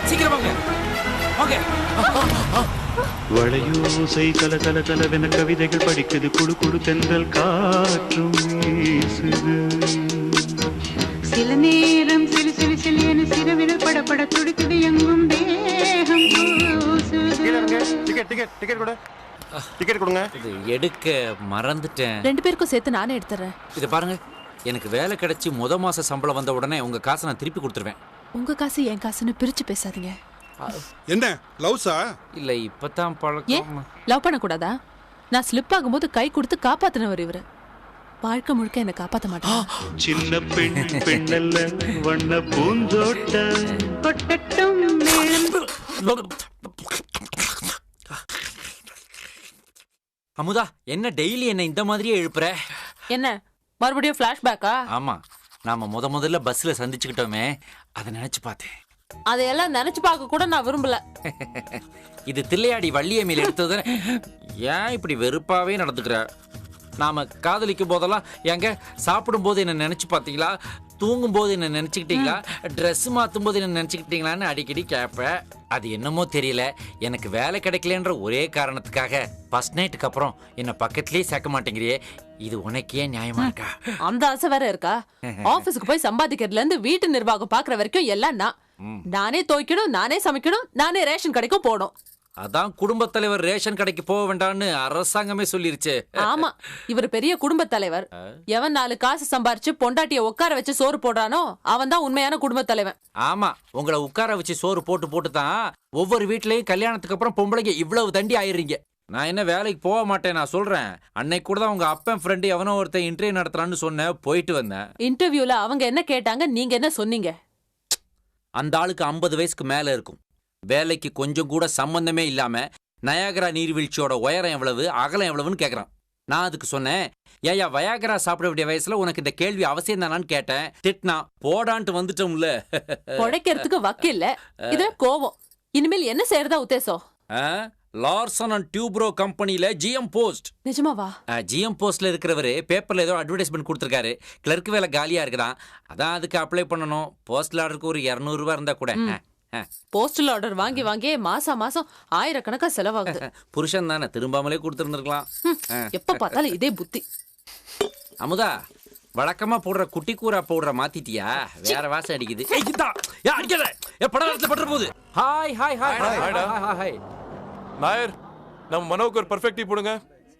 சீக்கிரம் வாங்க வாங்க. வளையோசை கல கல கலவென கவிதைகள் படிக்குது, குடு குடு தென்றல் காற்றும் வீசுது. சில நேரம் சிறு சிறு சிலியனு சிறுவிரல் படப்பட துடிக்குது, எங்கும் தேகம் கூசுது. டிக்கெட் கொடு. டிக்கெட் கொடுங்க. இது எடுக்க மறந்துட்டேன். 2 பேருக்கும் சேர்த்து நானே எடுத்துறேன். இது பாருங்க, எனக்கு வேலை கிடைச்சி மாச சம்பளம் வந்த உடனே உங்க காசை நான் திருப்பி கொடுத்துருவேன். உங்க காசு என் காசுன்னு பிரிச்சு பேசாதீங்க. என்ன லவ்ஸா? இல்ல இப்பதான் ஏன் பழக்கம். லவ் பண்ண கூடாதா? நான் ஸ்லிப் ஆகும்போது கை கொடுத்து காப்பாத்தினவர் இவரு. வாழ்க்கை முழுக்க என்ன காப்பாத்த மாட்டேன். சின்ன பெண் பெண்ணல்ல வண்ண பூந்தோட்ட கொட்டட்டும் மேளம். அமுதா, என்ன டெய்லி என்ன இந்த மாதிரியே எழுப்புற? என்ன மறுபடியும் பிளாஷ்பேக்கா? ஆமா, நாம முதல்ல பஸ்ல சந்திச்சுக்கிட்டோமே, அதை நினைச்சு பார்த்தேன். அதையெல்லாம் நினைச்சு பார்க்க கூட நான் விரும்பல. இது தில்லையாடி வள்ளியம்மையில் எடுத்தது. ஏன் இப்படி வெறுப்பாவே நடந்துக்கிற? நாம காதலிக்கும் போதெல்லாம் எங்க சாப்பிடும் போது என்ன நினைச்சு பார்த்தீங்களா, தூங்கும் போது என்ன நினைச்சுக்கிட்டீங்களா, ட்ரெஸ் மாத்தும் போது என்ன நினைச்சுக்கிட்டீங்களான்னு அடிக்கடி கேட்பேன். அது என்னமோ தெரியல, எனக்கு வேலை கிடைக்கலன்ற ஒரே காரணத்துக்காக ஃபர்ஸ்ட் நைட்டுக்கு அப்புறம் என்ன பக்கத்துலயே சேர்க்க மாட்டேங்கிறியே, இது உனக்கே நியாயமா இருக்கா? அந்த ஆசை வேற இருக்கா? ஆபீஸ்க்கு போய் சம்பாதிக்கிறதுல இருந்து வீட்டு நிர்வாகம் பாக்குற வரைக்கும் எல்லாம் நானே துவைக்கணும், நானே சமைக்கணும், நானே ரேஷன் கடைக்கும் போகணும். அதான் குடும்பத் தலைவர் ரேஷன் கடைக்கு போக வேண்டாம்னு அரசாங்கமே சொல்லிருச்சு. ஆமா, இவர் பெரிய குடும்பத் தலைவர். எவன் 4 காசு சம்பாரிச்சு பொண்டாட்டிய உட்கார வச்சு சோறு போடுறானோ அவன் தான் உண்மையான குடும்பத் தலைவன். ஆமா, உங்களை உட்கார வச்சு சோறு போட்டு தான் ஒவ்வொரு வீட்லயும் கல்யாணத்துக்கு அப்புறம் பொம்பளைங்க இவ்வளவு தண்டி ஆயிடுறீங்க. நான் என்ன வேலைக்கு போக மாட்டேன், நான் சொல்றேன். அன்னைக்கு கூட தான் உங்க அப்பன் ஃப்ரெண்டு எவனோ ஒருத்தன் இன்டர்வியூ நடத்துறான்னு சொன்ன, போயிட்டு வந்தேன். இன்டர்வியூல அவங்க என்ன கேட்டாங்க, நீங்க என்ன சொன்னீங்க? அந்த ஆளுக்கு 50 வயசுக்கு மேல இருக்கும். வேலைக்கு கொஞ்சம் கூட சம்பந்தமே இல்லாம நயாகரா நீர்வீழ்ச்சியோட உயரம் எவ்வளவு, அகலம் எவ்வளவுன்னு கேக்குறான். நான் அதுக்கு சொன்னேன், ஏயா வயாகரா சாப்பிட வேண்டிய வயசுல உனக்கு இந்த கேள்வி அவசியம் தானான்னு கேட்டேன். திட்னா, போடான்ட்டு வந்துட்டோம்ல. உடைக்கிறதுக்கு வக்கு இல்ல, இது கோவம். இனிமேல் என்ன செய்யறதா உத்தேசம்? லார்சன் அண்ட் டியூப்ரோ கம்பெனில ஜிஎம் போஸ்ட். நிஜமாவா? ஜிஎம் போஸ்ட்ல இருக்கிறவரு பேப்பர்ல ஏதோ அட்வர்டைஸ்மெண்ட் கொடுத்துருக்காரு. கிளர்க் வேலை காலியா இருக்குதான், அதான் அதுக்கு அப்ளை பண்ணணும். போஸ்டல் ஆர்டருக்கு ஒரு 200 ரூபாய் இருந்தா கூட. போஸ்டல் ஆர்டர் வாங்கி வாங்கி மாசம் ஆயிரக்கணக்கா செலவாகுது. புருஷன் தானே, திரும்பாமலே கொடுத்துருந்துருக்கலாம். எப்ப பார்த்தாலும் இதே புத்தி. அமுதா, வழக்கமா போடுற குட்டி கூரா போடுற மாத்திட்டியா? வேற வாசம் அடிக்குது. Hi hi hi hi. Nair, நம்ம மனோவுக்கு ஒரு பெர்ஃபெக்ட் டீ போடுங்க.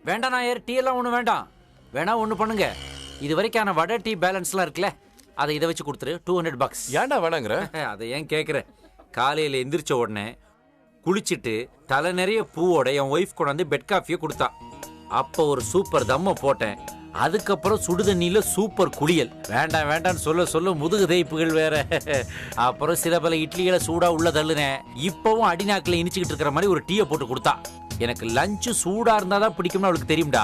வேண்டாம் நாயர், டீ எல்லாம் ஒண்ணு வேண்டாம். வேணா ஒண்ணு பண்ணுங்க, இது வரைக்கான வடை டீ பேலன்ஸ்லாம் இருக்குல்ல, அதை இதை வச்சு கொடுத்துரு. $200. ஏன்டா வேணாங்கிற? அதை ஏன் கேட்குற? காலையில் எந்திரிச்ச உடனே குளிச்சுட்டு தலை நிறைய பூவோட என் ஒய்ஃப் கொண்டாந்து பெட் காஃபியை கொடுத்தா. அப்போ ஒரு சூப்பர் தம்மை போட்டேன். அதுக்கப்புறம் சுடுதண்ணியில சூப்பர் குளியல். வேண்டாம் வேண்டான்னு சொல்ல முதுகு தேய்ப்புகள் வேற. அப்புறம் சில பல இட்லிகளை சூடா உள்ள தள்ளுனேன். இப்பவும் அடிநாக்கில் இனிச்சுக்கிட்டு இருக்கிற மாதிரி ஒரு டீயை போட்டு கொடுத்தா. எனக்கு லஞ்சு சூடா இருந்தாதான் பிடிக்கும்னு அவளுக்கு தெரியும்டா.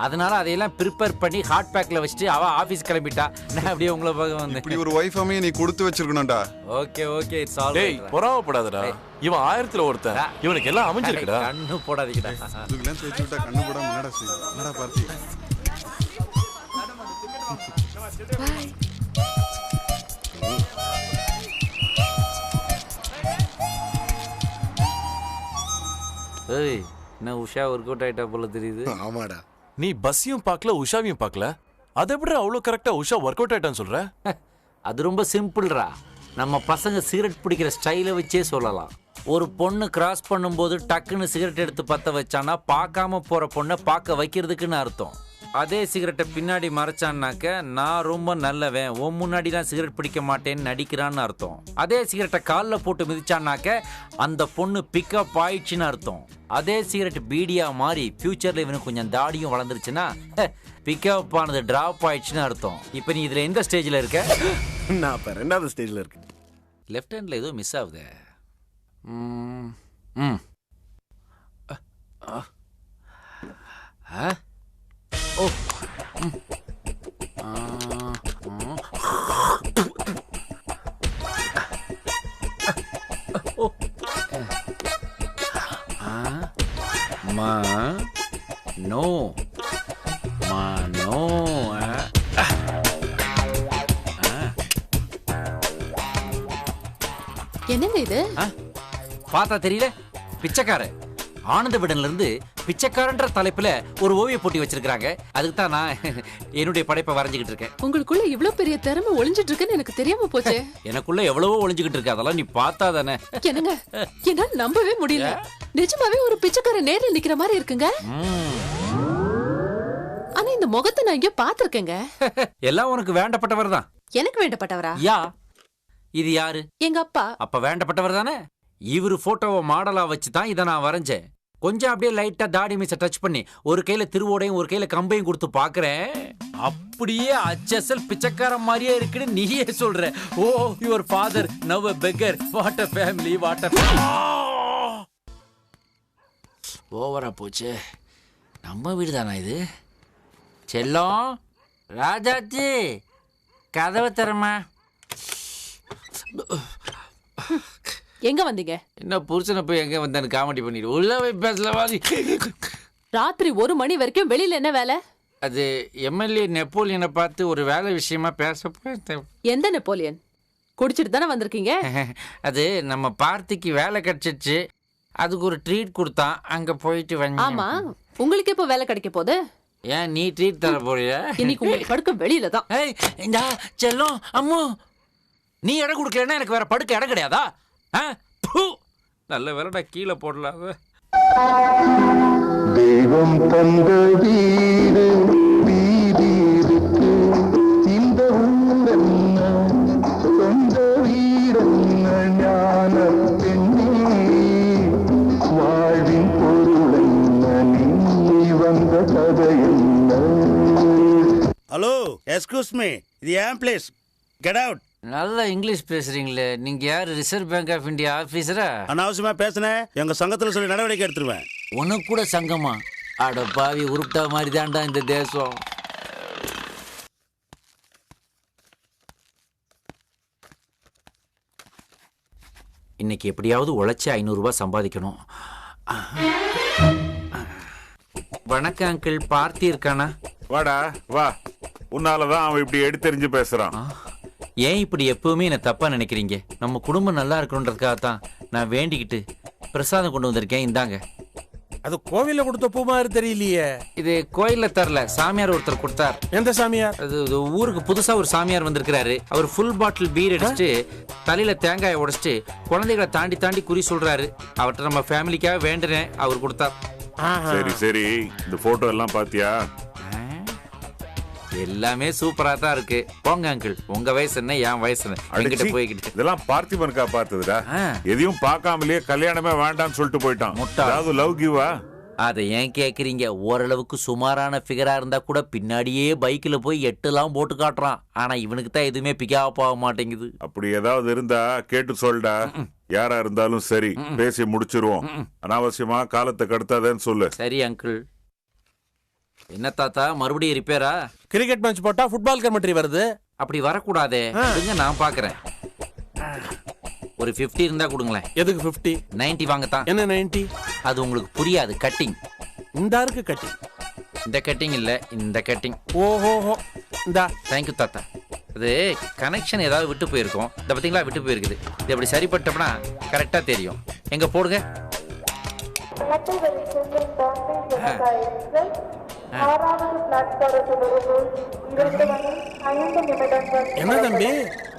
அதனால அதையெல்லாம் ப்ரிப்பேர் பண்ணி ஹாட் பேக்ல வச்சுட்டு அவ ஆபீஸ் கிளம்பிட்டா. நான் அப்படியே உங்களை பார்க்க வந்தேன். இப்படி ஒரு வைஃப் அமைய நீ கொடுத்து வச்சிருக்கணும்டா. ஓகே ஓகே, இட்ஸ் ஆல் டேய், பொறாமப்படாதடா. இவன் 1000ல ஒருத்தன். இவனுக்கு எல்லாம் அமைஞ்சிருக்குடா. கண்ணு போடாதீங்கடா. இதுக்கெல்லாம் தேய்ச்சி விட்டா கண்ணு போடாம என்னடா செய்யும்? என்னடா பார்த்தி? ஏய், என்ன உஷா ஒர்க் அவுட் ஆயிட்டா போல தெரியுது. ஆமாடா. நீ பஸ்ஸையும் பார்க்கல, உஷாவையும் பார்க்கல. அதை எப்படி அவ்வளோ கரெக்டா உஷா ஒர்க் அவுட் ஆயிட்டான்னு சொல்ற? அது ரொம்ப சிம்பிள்ரா. நம்ம பசங்க சிகரெட் பிடிக்கிற ஸ்டைலை வச்சே சொல்லலாம். ஒரு பொண்ணு கிராஸ் பண்ணும்போது டக்குன்னு சிகரெட் எடுத்து பற்ற வச்சானா பார்க்காம போற பொண்ணை பார்க்க வைக்கிறதுக்குன்னு அர்த்தம். அதே சிகரெட்டை பின்னாடி மறைச்சான்னாக்க நான் ரொம்ப நல்லவன், உன் முன்னாடிலாம் சிகரெட் பிடிக்க மாட்டேன்னு நடிக்கிறான்னு அர்த்தம். அதே சிகரெட்டை காலில் போட்டு மிதிச்சான்னாக்க அந்த பொண்ணு பிக்கப் ஆயிடுச்சுன்னு அர்த்தம். அதே சிகரெட் பீடியா மாறி ஃபியூச்சர்ல இவனுக்கு கொஞ்சம் தாடியும் வளர்ந்துருச்சுன்னா பிக்கப் ஆனது டிராப் ஆயிடுச்சுன்னு அர்த்தம். இப்போ நீ இதுல எந்த ஸ்டேஜ்ல இருக்க? நான் இப்ப 2வது ஸ்டேஜ்ல இருக்கேன். லெஃப்ட் ஹேண்ட்ல ஏதோ மிஸ் ஆகுது. ஓ, மா நோ மா நோ என்னங்க இது? பார்த்தா தெரியல? பிச்சைக்காரன். ஆனந்த விடன்ல இருந்து பிச்சைக்காரன்ற தலைப்புல ஒரு ஓவிய போட்டி வச்சிருக்காங்க. அதுக்கு தான் நான் என்னுடைய படைப்பை வரைஞ்சுக்கிட்டு இருக்கேன். உங்களுக்குள்ள இவ்ளோ பெரிய திறமை ஒளிஞ்சிட்டு இருக்குன்னு எனக்கு தெரியாம போச்சு. எனக்குள்ள எவ்வளவோ ஒளிஞ்சுக்கிட்டு இருக்கு. அதெல்லாம் நீ பார்த்தா தானே. என்னங்க, என்னால நம்பவே முடியல. நிஜமாவே ஒரு பிச்சைக்காரன் நேர்ல நிக்கிற மாதிரி இருக்குங்க. ஆனா இந்த முகத்தை நான் இங்க பாத்திருக்கேங்க. எல்லாம் உனக்கு வேண்டப்பட்டவர் தான். எனக்கு வேண்டப்பட்டவரா? யா, இது யாரு? எங்க அப்பா. அப்ப வேண்டப்பட்டவர் தானே. இவரு போட்டோவை மாடலா வச்சு தான் இதை நான் வரைஞ்சேன். கொஞ்சம் அப்படியே லைட்டா தாடி மீச டச் பண்ணி ஒரு கையில திருவோடையும் ஒரு கையில கம்பையும் கொடுத்து பாக்குறேன். அப்படியே அச்சசல் பிச்சைக்காரன் மாதிரியே இருக்குன்னு நீயே சொல்ற. Oh, your father now a beggar. What a family, what a family. ஓவரா போச்சு. நம்ம வீடு தானா இது? செல்லம், ராஜாச்சி, கதவை திறமா. எங்க வந்தீங்க? என்ன புருஷனை போய் எங்க வந்தான்னு காமெடி பண்ணிடு. உள்ள போய் பேசலவாதி. ராத்திரி 1 மணி வரைக்கும் வெளியில என்ன வேலை? அது எம்எல்ஏ நெப்போலியனை பார்த்து ஒரு வேலை விஷயமா பேச போய். எந்த நெப்போலியன்? குடிச்சிட்டு தானே வந்திருக்கீங்க? அது நம்ம பார்த்திக்கு வேலை கிடைச்சிச்சு. அதுக்கு ஒரு ட்ரீட் கொடுத்தான். அங்க போயிட்டு வந்து. ஆமா, உங்களுக்கு எப்போ வேலை கிடைக்க போகுது? ஏன் நீ ட்ரீட் தர போறியா? இன்னைக்கு உங்களுக்கு படுக்க வெளியில தான். ஏய், இந்தா செல்லம் அம்மு, நீ இடம் கொடுக்கலன்னா எனக்கு வேற படுக்க இடம் கிடையாதா? நல்ல வேலைடா, கீழே போடலாத. தெய்வம் தந்த வீடு வீதி இருக்கு, இந்த ஊரென்ன சொந்த வீரென்ன, ஞான பெண்ணே வாழ்வின் பொருள் என்ன, நீ வந்த கதை என்ன. ஹலோ, எஸ்கூஸ் மீ, இது ஏன் பிளேஸ்? Get out. நல்லா இங்கிலீஷ் பேசுறீங்களே. நீங்க யாரு? ரிசர்வ் பேங்க் ஆஃப் இந்தியா ஆபீசரா? அனாவசியமா பேசுனேன், எங்க சங்கத்துல சொல்லி நடவடிக்கை எடுத்துருவேன். உனக்கு கூட சங்கமா? அட பாவி, உருப்பிட்டா மாதிரி தான்டா இந்த தேசம். இன்னைக்கு எப்படியாவது உழைச்சி 500 ரூபாய் சம்பாதிக்கணும். வணக்கம் அங்கிள், பார்த்தி இருக்கானா? வாடா வா, உன்னாலதான் அவன் இப்படி எடுத்தெறிஞ்சு பேசுறான். ஏன் இப்படி எப்பவுமே என்ன தப்பா நினைக்கிறீங்க? நம்ம குடும்பம் நல்லா இருக்கணுன்றதுக்காக தான் நான் வேண்டிக்கிட்டு பிரசாதம் கொண்டு வந்திருக்கேன். இந்தாங்க. அது கோவில்ல கொடுத்த பூ மாதிரி தெரியலையே. இது கோயில்ல தரல, சாமியார் ஒருத்தர் கொடுத்தார். எந்த சாமியார்? அது ஊருக்கு புதுசா ஒரு சாமியார் வந்திருக்கிறாரு. அவர் ஃபுல் பாட்டில் பீர் அடிச்சுட்டு தலையில தேங்காயை உடைச்சிட்டு குழந்தைகளை தாண்டி தாண்டி குறி சொல்றாரு. அவர்கிட்ட நம்ம ஃபேமிலிக்காக வேண்டுறேன், அவர் கொடுத்தார். சரி சரி, இந்த போட்டோ எல்லாம் பாத்தியா? எல்லாமே சூப்பரா தான் இருக்கு. போங்க அங்கிள், உங்க வயசு என்ன, என் வயசு என்ன, என்கிட்ட போய்கிட்டு. இதெல்லாம் பார்த்திபனுக்கா பார்த்ததுடா. எதையும் பார்க்காமலேயே கல்யாணமே வேண்டாம்னு சொல்லிட்டு போயிட்டான். அதாவது லவ் கிவா? அதை ஏன் கேக்குறீங்க? ஓரளவுக்கு சுமாரான ஃபிகரா இருந்தா கூட பின்னாடியே பைக்ல போய் 8 போட்டு காட்டுறான். ஆனா இவனுக்கு தான் எதுவுமே பிக்காப் ஆக மாட்டேங்குது. அப்படி ஏதாவது இருந்தா கேட்டு சொல்டா. யாரா இருந்தாலும் சரி, பேசி முடிச்சிருவோம். அனாவசியமா காலத்தை கடத்தாதேன்னு சொல்லு. சரி அங்கிள். என்ன தாத்தா, மறுபடியும் ரிப்பேரா? கிரிக்கெட் மேட்ச் போட்டா ஃபுட்பால் கமெண்ட்ரி வருது. அப்படி வரக்கூடாதே. நான் பாக்குறேன். ஒரு 50 இருந்தா கொடுங்களேன். எதுக்கு 50? 90 வாங்கத்தான். என்ன 90? அது உங்களுக்கு புரியாது. கட்டிங். இந்த இருக்கு கட்டிங். இந்த கட்டிங் இல்ல, இந்த கட்டிங். ஓஹோஹோ, இந்தா. தேங்க்யூ தாத்தா. அது கனெக்ஷன் ஏதாவது விட்டு போயிருக்கும். இந்த பார்த்தீங்களா, விட்டு போயிருக்குது. இது அப்படி சரிப்பட்டோம்னா கரெக்டா தெரியும். எங்க போடுங்க. என்ன தம்பி,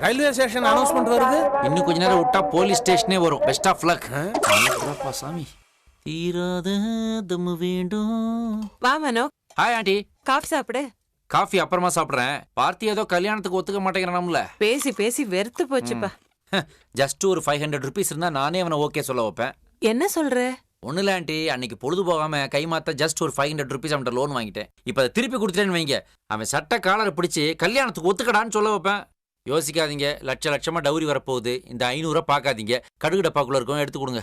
ரயில்வே ஸ்டேஷன் அனௌன்ஸ்மெண்ட் வருது. இன்னும் கொஞ்ச நேரம் விட்டா போலீஸ் ஸ்டேஷனே வரும். Best of luck. சாமி, தீராத தம்மு வேண்டும். வா மனோ. Hi aunty. காஃபி சாப்பிடு. காஃபி அப்புறமா சாப்பிடுறேன். பார்த்தி ஏதோ கல்யாணத்துக்கு ஒத்துக்க மாட்டேங்கிறான்ல. பேசி பேசி வெறுத்து போச்சுப்பா. ஜஸ்ட் ஒரு 500 ருபீஸ் இருந்தா நானே அவனை ஓகே சொல்ல வைப்பேன். என்ன சொல்ற? ஒண்ணுல ஆண்டி, அன்னைக்கு பொழுது போகாம கைமாத்த ஜஸ்ட் ஒரு 500 ருபீஸ் அவன்கிட்ட லோன் வாங்கிட்டேன். இப்ப அதை திருப்பி கொடுத்துட்டேன்னு வைங்க, அவன் சட்ட காலரை பிடிச்சி கல்யாணத்துக்கு ஒத்துக்கடான்னு சொல்ல வைப்பேன். யோசிக்காதீங்க, லட்சமா டவுரி வரப்போகுது. இந்த 500 பார்க்காதீங்க, கடுகு டப்பாக்குள்ள இருக்கும், எடுத்து கொடுங்க.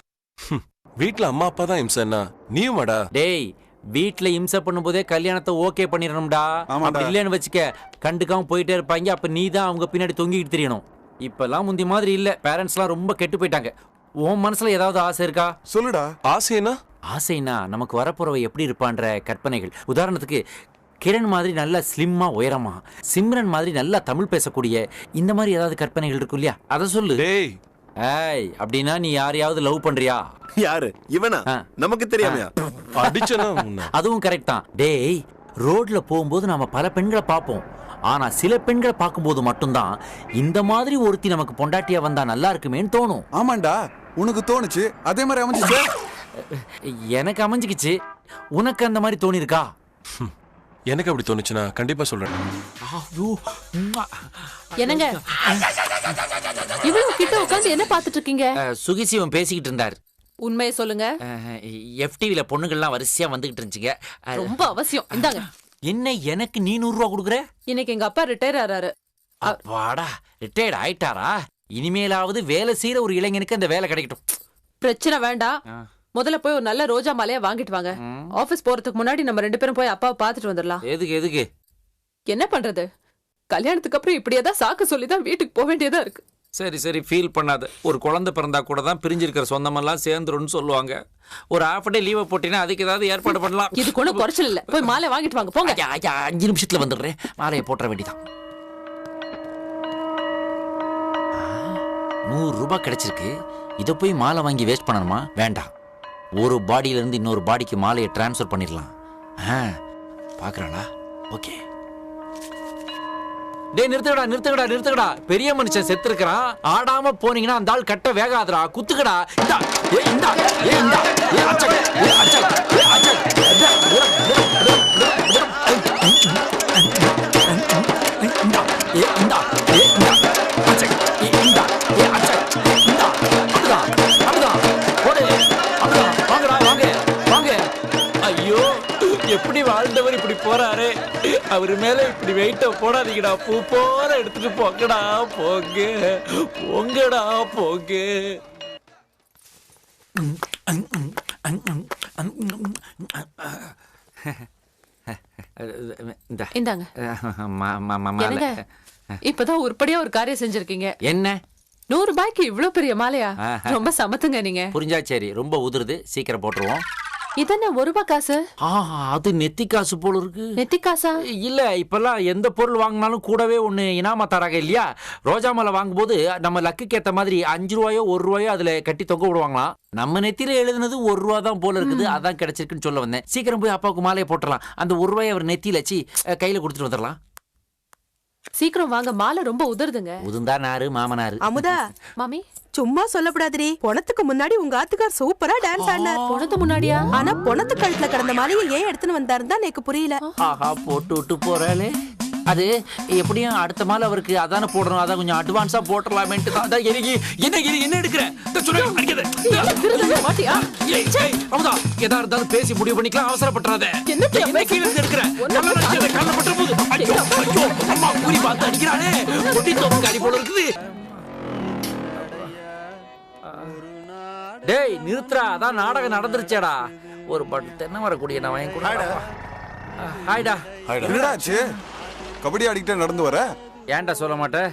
வீட்ல அம்மா அப்பா தான் இம்சன்னா நீயும் வாடா. டேய், வீட்ல இம்சை பண்ணும் போதே கல்யாணத்தை ஓகே பண்ணிடணும்டா. அப்படி இல்லைன்னு வச்சுக்க, கண்டுக்காம போயிட்டே இருப்பாங்க. அப்ப நீ தான் அவங்க பின்னாடி தொங்கிட்டு தெரியணும். இப்பெல்லாம் முந்தி மாதிரி இல்ல. பேரண்ட்ஸ்லாம் ரொம்ப கெட்டு போயிட்டாங்க. உன் மனசுல ஏதாவது ஆசை இருக்கா? சொல்லுடா. ஆசைனா ஆசைனா நமக்கு வரப்போறவ எப்படி இருப்பான்ற கற்பனைகள். உதாரணத்துக்கு கிரண் மாதிரி நல்லா ஸ்லிம்மா உயரமா, சிம்ரன் மாதிரி நல்லா தமிழ் பேசக்கூடிய இந்த மாதிரி ஏதாவது கற்பனைகள் இருக்கும் இல்லையா? அதை சொல்லு. டேய் ஏய், அப்படின்னா நீ யாரையாவது லவ் பண்றியா? யாரு இவனா? நமக்கு தெரியாமையா? அடிச்சனா? அதுவும் கரெக்ட் தான். டேய், ரோட்ல போகும்போது நாம பல பெண்களை பார்ப்போம். ஆனா சில பெண்களை பார்க்கும்போது மட்டும்தான் இந்த மாதிரி ஒருத்தி நமக்கு பொண்டாட்டியா வந்தா நல்லா இருக்குமேன்னு தோணும். ஆமாண்டா, உனக்கு தோணுச்சு, அதே மாதிரி அமைஞ்சிச்சு. எனக்கு அமைஞ்சுக்கிச்சு. உனக்கு அந்த மாதிரி தோணி இருக்கா? எனக்கு அப்படி தோணுச்சுன்னா கண்டிப்பா சொல்றேன். என்னங்க இவ்வளவு கிட்ட உட்கார்ந்து என்ன பார்த்துட்டு இருக்கீங்க? சுகிசிவம் பேசிக்கிட்டு இருந்தார். உண்மையை சொல்லுங்க. FTVல பொண்ணுங்கள்லாம் வரிசையா வந்துகிட்டு இருந்துச்சுங்க. ரொம்ப அவசியம். இந்தாங்க. என்ன எனக்கு நீ 100 ரூபா கொடுக்குற? இன்னைக்கு எங்க அப்பா ரிட்டையர் ஆறாரு. அப்பாடா, ரிட்டையர்ட் ஆயிட்டாரா? இனிமேலாவது வேலை செய்யற ஒரு இளைஞனுக்கு அந்த வேலை கிடைக்கட்டும். பிரச்சனை வேண்டாம். முதல்ல போய் ஒரு நல்ல ரோஜா மாலையா வாங்கிட்டு வாங்க. ஆபீஸ் போறதுக்கு முன்னாடி நம்ம 2 பேரும் போய் அப்பாவை பாத்துட்டு வந்துடலாம். எதுக்கு? என்ன பண்றது? கல்யாணத்துக்கு அப்புறம் இப்படியேதான் சாக்கு சொல்லிதான் வீட்டுக்கு போக வேண்டியதா இருக்கு. சரி ஃபீல் பண்ணாத. ஒரு குழந்தை பிறந்தா கூட தான் பிரிஞ்சிருக்கிற சொந்தமெல்லாம் சேர்ந்துருன்னு சொல்லுவாங்க. ஒரு ஹாஃப் டே லீவை போட்டினா அதுக்கு ஏதாவது ஏற்பாடு பண்ணலாம். இது கூட குறைச்சல் இல்ல. போய் மாலை வாங்கிட்டு வாங்க. போங்க. 5 நிமிஷத்துல வந்துடுறேன். மாலையை போட்டுற வேண்டிதான். 100 ரூபாய் கிடைச்சிருக்கு. இதை போய் மாலை வாங்கி வேஸ்ட் பண்ணணுமா? வேண்டாம். ஒரு பாடியில இருந்து இன்னொரு பாடிக்கு மாலையை டிரான்ஸ்ஃபர் பண்ணிடலாம். பாக்குறாளா? ஓகே. டேய், நிறுத்துக்கடா. பெரிய மனுஷன் செத்து இருக்கிறான். ஆடாம போனீங்கன்னா அந்த ஆள் கட்ட வேகாதடா. குத்துக்கடா. ஐயோ, எப்படி வாழ்ந்தவர் இப்படி போறாரு? அவரு மேல இப்படி வெயிட்ட போடாதீங்கடா. பூ போற எடுத்துட்டு போங்கடா. போங்க. இந்தாங்க. இப்பதான் உருப்படியா ஒரு காரியம் செஞ்சிருக்கீங்க. என்ன? 100 ரூபாய்க்கு இவ்வளவு பெரிய மாலையா? ரொம்ப சமத்துங்க நீங்க. புரிஞ்சா சரி. ரொம்ப உதிருது, சீக்கிரம் போட்டுருவோம். இதென்ன 1 ரூபாய் காசு? அது நெத்தி காசு போல இருக்கு. நெத்தி காசா? இல்ல, இப்பெல்லாம் எந்த பொருள் வாங்கினாலும் கூடவே ஒண்ணு இனாமா தராங்க இல்லையா? ரோஜா மாலை வாங்கும்போது நம்ம லக்குக்கு ஏத்த மாதிரி 5 ரூபாயோ 1 ரூபாயோ அதுல கட்டி தொங்க விடுவாங்களாம். நம்ம நெத்தியில எழுதுனது 1 ரூபா தான் போல இருக்குது. அதான் கிடைச்சிருக்குன்னு சொல்ல வந்தேன். சீக்கிரம் போய் அப்பாவுக்கு மாலையை போட்டுடலாம். அந்த 1 ரூபாய் அவர் நெத்தியில வச்சு கையில கொடுத்துட்டு வந்துடலாம். சீக்கிரம் வாங்க. மாலை ரொம்ப உதிருதுங்க. உதிர்ந்தா நாரு மாமனாரு. அமுதா, மாமி சும்மா சொல்லப்படாதடி. பொணத்துக்கு முன்னாடி உங்க ஆத்துக்கார் சூப்பரா டான்ஸ் ஆடினார். பொணத்து முன்னாடியா? ஆனா பொணத்து கழுத்துல கிடந்த மாலையை ஏன் எடுத்துன்னு வந்தாருன்னு தான் எனக்கு புரியல. போட்டு விட்டு போறாளே. அது எப்படியும் அடுத்த மாலை அவருக்கு அதானே போடணும். அதான் கொஞ்சம் அட்வான்ஸா போட்டுடலாமேன்ட்டு தான். என்ன எடுக்கிற? எதா இருந்தாலும் பேசி முடிவு பண்ணிக்கலாம். அவசரப்பட்டுறாத. என்ன கீழே எடுக்கிற? குறி பார்த்து அடிக்கிறானே. அடி போல இருக்குது. டேய், நிறுத்துறா. அதான் நாடகம் நடந்துருச்சேடா. ஒரு பட்டு தென்னை வரக்கூடிய நான் வாங்கி கூட. ஹாய்டா. என்னடாச்சு? கபடி ஆடிக்கிட்டே நடந்து வர? ஏன்டா சொல்ல மாட்டேன்?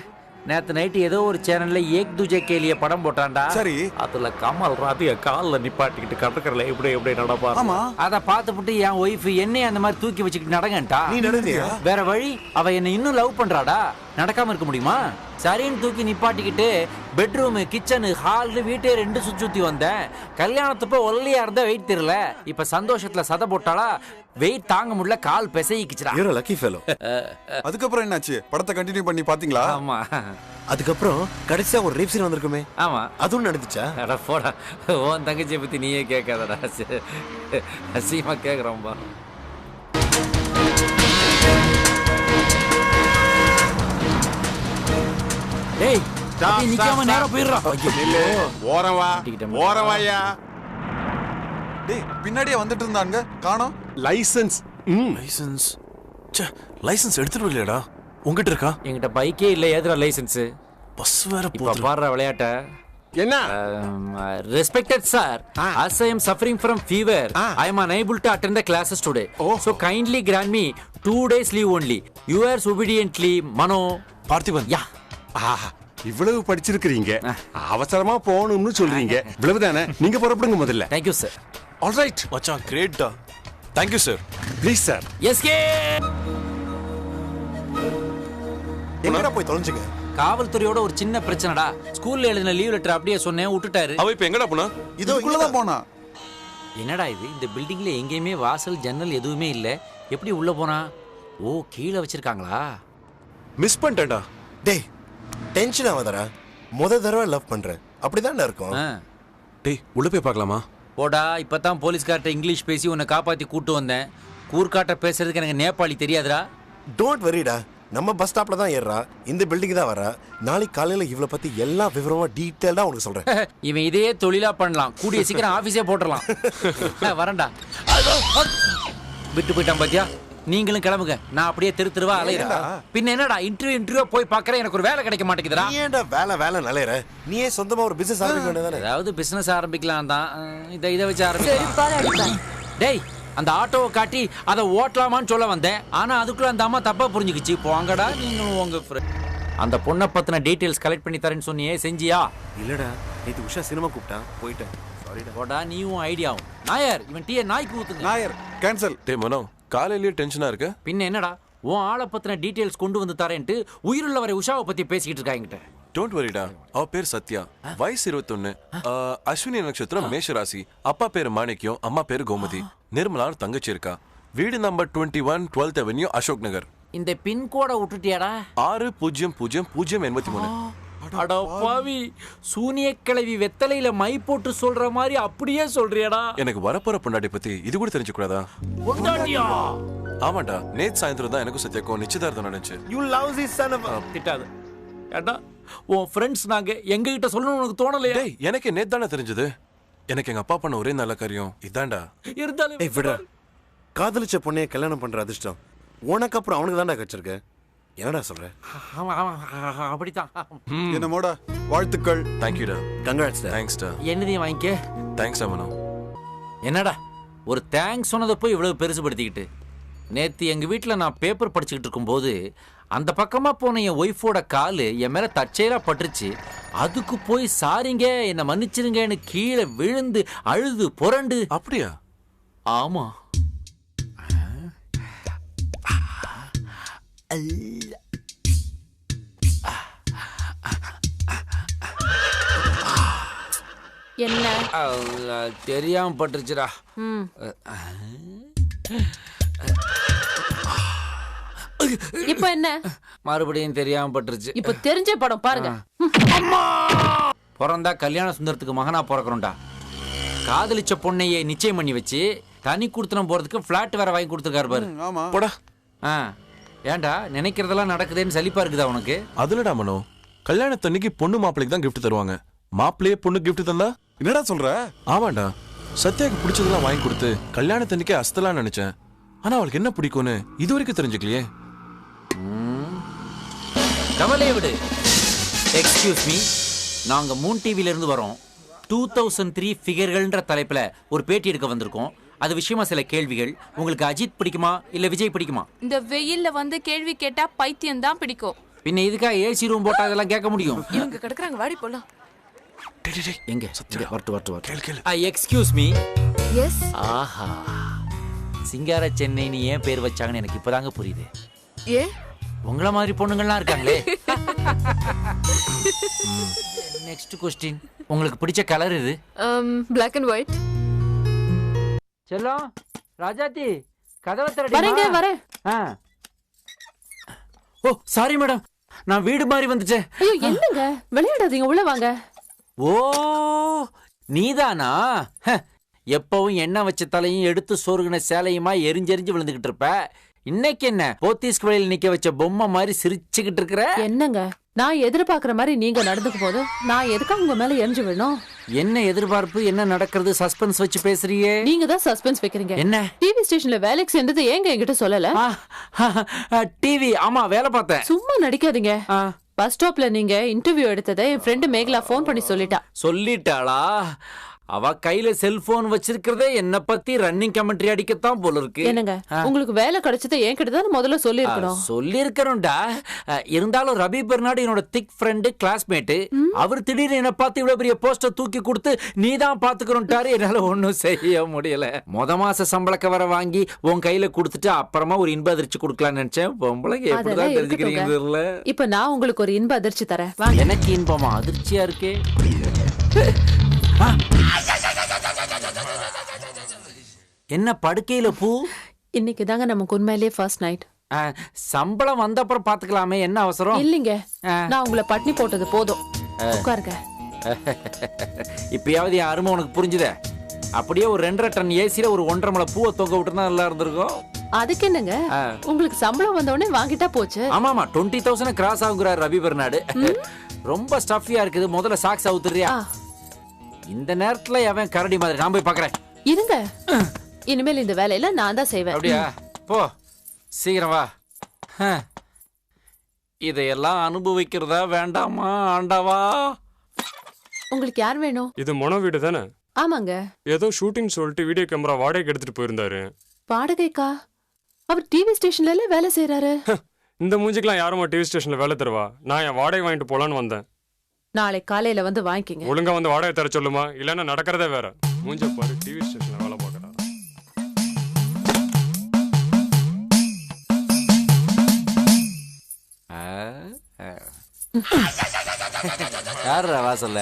நேத்து நைட்டு ஏதோ ஒரு சேனல்ல ஏக் துஜே கேலிய படம் போட்டான்டா. சரி. அதுல கமல் ராத்திய கால்ல நிப்பாட்டிக்கிட்டு கடற்கரையில எப்படி நடப்பாரு. ஆமா. அத பார்த்துட்டு என் ஒய்ஃப் என்னைய அந்த மாதிரி தூக்கி வச்சுக்கிட்டு நடங்கன்ட்டா. நீ நடந்தியா? வேற வழி. அவ என்ன இன்னும் லவ் பண்றாடா. நடக்காம இருக்க முடியுமா? சரின்னு தூக்கி நிப்பாட்டிக்கிட்டு பெட்ரூம், கிச்சனு, ஹால்னு வீட்டே 2 சுத்தி வந்தேன். கல்யாணத்தப்ப ஒல்லியா இருந்தா வெயிட் தெரியல. இப்ப சந்தோஷத்துல சதை போட்டாளா வெயிட் தாங்க முடியல. கால் பெசைக்கிச்சுடா. You're a lucky fellow. அதுக்கப்புறம் என்னாச்சு? படத்தை கண்டினியூ பண்ணி பாத்தீங்களா? ஆமா. அதுக்கப்புறம் கடைசியா ஒரு ரேப் சீன் வந்திருக்குமே. ஆமா. அதுவும் நடந்துச்சா? அட போடா. உன் தங்கச்சியை பத்தி நீயே கேட்காதடா. அசியமா கேக்குறோம்பா. டேய், நிக்காம நேரா போயிடுறா. ஓரவாயா. டேய், பின்னாடியே வந்துட்டு இருந்தாங்க. காணோம். லைசென்ஸ். லைசென்ஸ் எடுத்துட்டு வரலையடா. உங்ககிட்ட இருக்கா? என்கிட்ட பைக்கே இல்ல. ஏதுடா லைசென்ஸ்? பஸ் வேற இப்ப பாடுற விளையாட்ட. என்ன? Respected sir, as I am suffering from fever, I am unable to attend the classes today. So kindly grant me 2 days leave only. Yours obediently, Mano. Parthiban. யா. இவ்வளவு படிச்சிருக்கீங்க, அவசரமா போகணும்னு சொல்றீங்க. இவ்வளவுதானே? நீங்க புறப்படுங்க முதல்ல. Thank you sir. ஆல்ரைட் மச்சான் கிரேட்டா thank you sir please sir. SK எங்கடா போய் தொலைஞ்சுங்க? காவல்துறையோட ஒரு சின்ன பிரச்சனைடா. ஸ்கூல்ல எழுதின லீவ் லெட்டர் அப்படியே சொன்னேன், விட்டுட்டாரு. அவ இப்ப எங்கடா போனா? இதுக்குள்ளதான் போனா. என்னடா இது, இந்த பில்டிங்ல எங்கேயுமே வாசல் ஜன்னல் எதுவுமே இல்ல, எப்படி உள்ள போனா? ஓ, கீழே வச்சிருக்காங்களா? மிஸ் பண்ணிட்டேன்டா. டேய் டென்ஷன் ஆகாதடா. முத தடவை லவ் பண்றேன், அப்படிதான்டா இருக்கும். டேய் உள்ள போய் பார்க்கலாமா? போடா, இப்பதான் போலீஸ்கார்ட்ட இங்கிலீஷ் பேசி உன்னை காப்பாத்தி கூட்டு வந்தேன். கூர்காட்ட பேசுறதுக்கு எனக்கு நேபாளி தெரியாதுடா. டோன்ட் வரிடா, நம்ம பஸ் ஸ்டாப்ல தான் ஏறா, இந்த பில்டிங் தான் வரா. நாளைக்கு காலையில இவளை பத்தி எல்லா விவரமா டீட்டெயிலா உனக்கு சொல்றேன். இவன் இதே தொழிலா பண்ணலாம், கூடிய சீக்கிரம் ஆபீஸே போட்டுடலாம். வரேன்டா. விட்டு போயிட்டான் பாத்தியா? நீங்களும் கிளம்புங்க, நான் அப்படியே தெருவா அலையிறேன். பின்ன என்னடா, இன்டர்வியூ போய் பார்க்கறேன், எனக்கு ஒரு வேலை கிடைக்க மாட்டேங்குதுடா. நீ ஏன்டா வேலை நிலையற? நீயே சொந்தமா ஒரு பிசினஸ் ஆரம்பிக்க வேண்டியதானே? அதாவது பிசினஸ் ஆரம்பிக்கலாம் தான், இதை வச்சு ஆரம்பிக்கலாம். டேய், அந்த ஆட்டோவை காட்டி அதை ஓட்டலாமான்னு சொல்ல வந்தேன், ஆனா அதுக்குள்ள அந்த அம்மா தப்பா புரிஞ்சுக்கிச்சு. போங்கடா நீங்களும் உங்க அந்த பொண்ணை பத்தின டீடைல்ஸ் கலெக்ட் பண்ணி தரேன்னு சொன்னியே, செஞ்சியா? இல்லடா, நேத்து உஷா சினிமா கூப்பிட்டான், போயிட்டேன். சாரிடா. போடா, நீயும் ஐடியாவும். நாயர், இவன் டீயை நாய்க்கு ஊத்துங்க. நாயர் கேன்சல். டேய் மனோ, காலையிலேயே டென்ஷனா இருக்கு. பின்ன என்னடா, உன் ஆளை பத்தின டீடைல்ஸ் கொண்டு வந்து தரேன்ட்டு உயிருள்ளவரை உஷாவை பத்தி பேசிக்கிட்டு இருக்காங்கிட்ட. டோன்ட் வரிடா, அவ பேர் சத்யா, வயசு 21, அஸ்வினி நட்சத்திரம் மேஷராசி, அப்பா பேரு மாணிக்யம், அம்மா பேரு கோமதி, நிர்மலான்னு தங்கச்சி இருக்கா. வீடு number 21 12th avenue, Ashok Nagar. இந்த பின்கோட விட்டுட்டியாடா? 600083. அட பாவி, சூனிய கிழவி வெத்தலையில மை போட்டு சொல்ற மாதிரி அப்படியே சொல்றியாடா? எனக்கு வரப்போற பொண்டாட்டி பத்தி இது கூட தெரிஞ்சு கூடாதா? பொண்டாட்டியா? ஆமாண்டா, நேத்து சாயந்தரம் தான் எனக்கும் சத்யாக்கும் நிச்சயதார்த்தம் நடந்துச்சு. You lousy son of a... திட்டாத. ஏண்டா, உன் ஃப்ரெண்ட்ஸ் நாங்க, எங்க கிட்ட சொல்லணும்னு உனக்கு தோணலையா? டேய், எனக்கு நேத்து தானே தெரிஞ்சது. எனக்கு எங்க அப்பா பண்ண ஒரே நல்ல காரியம் இதான்டா. இருந்தாலும் ஏய் விடுடா, காதலிச்ச பொண்ணைய கல்யாணம் பண்ற அதிர்ஷ்டம் உனக்கு அப்புறம் அவனுக்கு தான்டா கிடைச்சிருக்க. என்னடா சொல்ற? அப்படித்தான். என்னமோட வாழ்த்துக்கள். தேங்க்யூடா. கங்க்ராட்ஸ். தேங்க்ஸ்டா. என்னதையும் வாங்கிக்க. தேங்க்ஸ்டா மனோ. என்னடா, ஒரு தேங்க்ஸ் சொன்னதை போய் இவ்வளவு பெருசுபடுத்திக்கிட்டு. நேத்து எங்க வீட்டுல நான் பேப்பர் படிச்சுக்கிட்டு இருக்கும்போது அந்த பக்கமா போன என் ஒய்ஃபோட காலு என் மேல தற்செயலா பட்டுருச்சு. அதுக்கு போய் சாரிங்க, என்ன மன்னிச்சிருங்கன்னு கீழே விழுந்து அழுது புரண்டு. அப்படியா? ஆமா. என்ன? தெரியாம பட்டுருச்சுடா. இப்ப என்ன? மறுபடியும் தெரியாம பட்டுருச்சு. இப்ப தெரிஞ்ச படம் பாருங்க. பிறந்தா கல்யாண சுந்தரத்துக்கு மகனா பிறக்கணும்டா. காதலிச்ச பொண்ணையை நிச்சயம் பண்ணி வச்சு தனி கொடுத்தனம் போறதுக்கு பிளாட் வேற வாங்கி கொடுத்துருக்காரு பாரு. போடா. ஏன்டா, நினைக்கிறதெல்லாம் நடக்குதுன்னு சலிப்பா இருக்குதா உனக்கு? அதுலடா மனோ, கல்யாணத்தன்னைக்கு பொண்ணு மாப்பிளைக்கு தான் கிஃப்ட் தருவாங்க. மாப்பிளையே பொண்ணு கிஃப்ட் தந்தா என்னடா சொல்ற? ஆமாண்டா, சத்யாக்கு பிடிச்சதெல்லாம் வாங்கி கொடுத்து கல்யாணத்தன்னைக்கே அஸ்தலான்னு நினைச்சேன். ஆனா அவளுக்கு என்ன பிடிக்கும்னு இது வரைக்கும் தெரிஞ்சுக்கலையே. கவலையை விடு. எக்ஸ்கியூஸ் மீ, நாங்க மூன் டிவில இருந்து வரோம். 2003 ஃபிகர்கள்ன்ற தலைப்புல ஒரு பேட்டி எடுக்க வந்திருக்கோம். அது விஷயமா சில கேள்விகள். உங்களுக்கு அஜித் பிடிக்குமா இல்ல விஜய் பிடிக்குமா? இந்த வெயில்ல வந்து கேள்வி கேட்டா பைத்தியம் தான் பிடிக்கும். பின்ன இதுக்கா ஏசி ரூம் போட்டா அதெல்லாம் கேட்க முடியும்? இவங்க கிடக்குறாங்க, வாடி போலாம். எங்க வரட்டு. Excuse me. எஸ். ஆஹா, சிங்கார சென்னைன்னு ஏன் பேர் வச்சாங்கன்னு எனக்கு இப்பதாங்க புரியுது. ஏ, உங்கள மாதிரி பொண்ணுங்கள்லாம் இருக்காங்களே. நெக்ஸ்ட் क्वेश्चन, உங்களுக்கு பிடிச்ச கலர் எது? Black and white. செல்லம், ராஜாத்தி, கதவை திறடி. வரேங்க, வரேன். ஓ சாரி மேடம், நான் வீடு மாதிரி வந்துட்டேன். ஐயோ என்னங்க, விளையாடாதீங்க, உள்ள வாங்க. ஓ நீதானா? எப்பவும் எண்ணெய் வச்ச தலையும் எடுத்து சோறுகின சேலையுமா எரிஞ்செரிஞ்சு விழுந்துகிட்டு இருப்ப. இன்னைக்கு என்ன போத்தீஸ்க்கு வழியில் நிக்க வச்ச பொம்மை மாதிரி சிரிச்சுக்கிட்டு இருக்கிற? என்னங்க, நான் எதிர்பார்க்கிற மாதிரி நீங்க நடந்துக்கும் போது நான் எதுக்காக உங்க மேல எரிஞ்சு விடணும்? என்ன எதிர்பார்ப்பு, என்ன நடக்கிறது, சஸ்பென்ஸ் வச்சு பேசுறியே? நீங்க தான் சஸ்பென்ஸ் வைக்கிறீங்க. என்ன டிவி ஸ்டேஷன்ல வேலைக்கு சேர்ந்தது ஏங்க என்கிட்ட சொல்லல? டிவி, ஆமா வேலை பார்த்தேன். சும்மா நடிக்காதீங்க. பஸ் ஸ்டாப்ல நீங்க இன்டர்வியூ எடுத்ததை என் ஃப்ரெண்டு மேகலா போன் பண்ணி சொல்லிட்டாளா? அவ கையில செல்போன் வச்சிருக்கிறதே என்ன பத்தி ரன்னிங் கமெண்ட்ரி அடிக்கத்தான் போல இருக்கு. என்னங்க உங்களுக்கு வேலை கிடைச்சது என்கிட்ட தான் முதல்ல சொல்லி இருக்கணும். சொல்லி இருக்கணும்டா. இருந்தாலும் ரவி பெர்னாடு என்னோட திக் ஃப்ரெண்டு, கிளாஸ்மேட். அவர் திடீர்னு என்ன பார்த்து இவ்வளவு பெரிய போஸ்டர் தூக்கி கொடுத்து நீ தான் பாத்துக்கிறோம்ட்டாரு. என்னால ஒன்னும் செய்ய முடியல. மொத சம்பள கவரை வாங்கி உன் கையில கொடுத்துட்டு அப்புறமா ஒரு இன்ப அதிர்ச்சி கொடுக்கலாம்னு நினைச்சேன். பொம்பளைங்க எப்படிதான் தெரிஞ்சுக்கிறீங்க. இப்ப நான் உங்களுக்கு ஒரு இன்ப அதிர்ச்சி தரேன். எனக்கு இன்பமா? அதிர்ச்சியா இருக்கே. என்ன படுக்கையில பூ? இன்னைக்கு தாங்க நமக்கு உண்மையிலேயே ஃபர்ஸ்ட் நைட். சம்பளம் வந்த அப்புறம் பாத்துக்கலாமே, என்ன அவசரம்? இல்லைங்க, நான் உங்களை பட்னி போட்டது போதும். உட்காருங்க. இப்பயாவது என் அருமை உனக்கு புரிஞ்சுதே? அப்படியே ஒரு 2.5 டன் ஏசில ஒரு 1.5 முழ பூவை தொங்க விட்டுனா நல்லா இருந்திருக்கும். அதுக்கு என்னங்க, உங்களுக்கு சம்பளம் வந்த உடனே வாங்கிட்டா போச்சு. ஆமாமா, 20,000 கிராஸ் ஆகுறாரு ரவி பெர்னாடு. ரொம்ப ஸ்டஃபியா இருக்குது. முதல்ல சாக்ஸ் அவுத்துறியா? இந்த நேரத்துல அவன் கரடி மாதிரி. நான் போய் பாக்குறேன். இருங்க, இனிமேல் இந்த வேலையில நான் தான் செய்வேன். அப்படியா? போ, சீக்கிரம் வா. இதையெல்லாம் அனுபவிக்கிறதா வேண்டாமா ஆண்டவா? உங்களுக்கு யார் வேணும்? இது மொன வீடு தானே? ஆமாங்க. ஏதோ ஷூட்டிங் சொல்லிட்டு வீடியோ கேமரா வாடகைக்கு எடுத்துட்டு போயிருந்தாரு. வாடகைக்கா? அவர் டிவி ஸ்டேஷன்ல வேலை செய்யறாரு. இந்த மூஞ்சிக்கெல்லாம் யாருமா டிவி ஸ்டேஷன்ல வேலை தருவா? நான் என் வாடகை வாங்கிட்டு போலான்னு வந்தேன். நாளை காலையில வந்து வாங்கிக்கங்க. ஒழுங்கா வந்து வாடகை தர சொல்லுமா, இல்லன்னா நடக்கிறதே வேற. மூஞ்ச பாரு, டிவி ஸ்டேஷன்ல வேலை பார்க்கறா. யாரு வாசல்ல?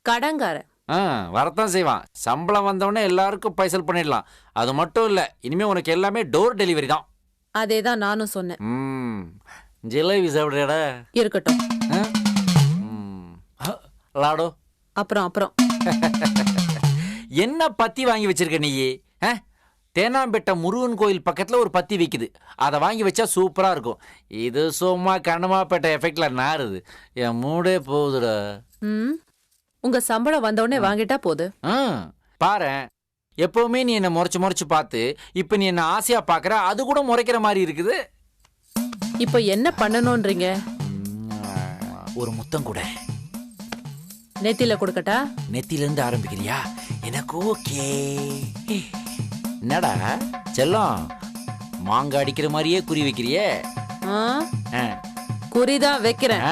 கடங்கார வரத்தான் செய்வான். சம்பளம் வந்தவொடனே எல்லாருக்கும் பைசல் பண்ணிடலாம். அது மட்டும் இல்ல, இனிமே உனக்கு எல்லாமே டோர் டெலிவரி தான். அதேதான் நானும் சொன்னேன். ஜிலேபி சாப்பிடுறியாடா? இருக்கட்டும். லாடோ அப்புறம் என்ன பத்தி வாங்கி வச்சிருக்க நீ? தேனாம்பேட்டை முருகன் கோயில் பக்கத்துல ஒரு பத்தி விக்குது. அதை வாங்கி வச்சா சூப்பரா இருக்கும். இது சும்மா கண்ணமாப்பேட்டை எஃபெக்ட்ல நாருது. என் மூடே போகுதுடா. உங்க சம்பளம் வந்த உடனே வாங்கிட்டா போது. பாரு, எப்பவுமே நீ என்ன முறைச்சு பார்த்து இப்ப நீ என்ன ஆசையா பாக்குற. அது கூட முறைக்கிற மாதிரி இருக்குது. இப்ப என்ன பண்ணணும்ன்றீங்க? ஒரு முத்தம் கூட. நெத்தில கொடுக்கட்டா? நெத்தில இருந்து ஆரம்பிக்கிறியா? எனக்கு ஓகே. என்னடா செல்லம், மாங்க அடிக்கிற மாதிரியே குறி வைக்கிறியே? குறிதான் வைக்கிறேன்.